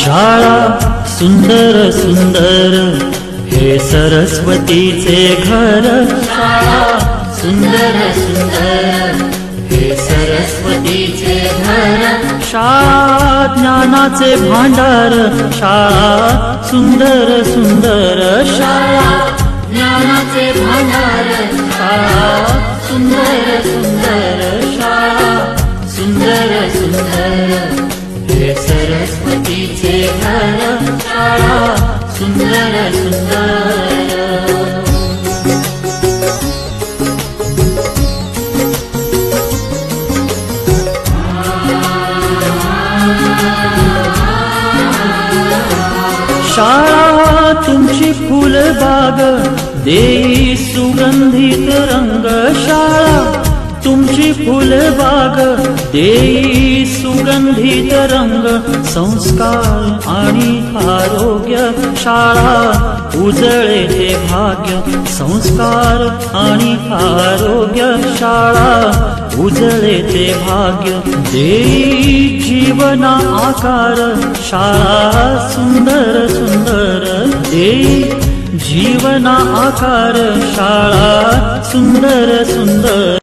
शाळा सुंदर सुंदर हे सरस्वतीचे घर। शाळा सुंदर सुंदर हे सरस्वतीचे घर। शाळा ज्ञानाचे भांडार। शाळा सुंदर सुंदर शाळा ज्ञानाचे भांडार। शाळा सुंदर सुंदर शाळा सुंदर सुंदर हे सरस्वतीचे घर। शाळा सुंदर सुंदर। शाळा तुमची फुलबाग देई सुगंधित रंग। शाळा तुमची फुलबाग देई सुगंधित रंग। संस्कार आणि आरोग्य शाळा उजळे ते भाग्य। संस्कार आणि आरोग्य शाळा उजळे ते भाग्य। देई जीवना आकार शाळा सुंदर सुंदर देई जीवना आकार। शाळा सुंदर सुंदर।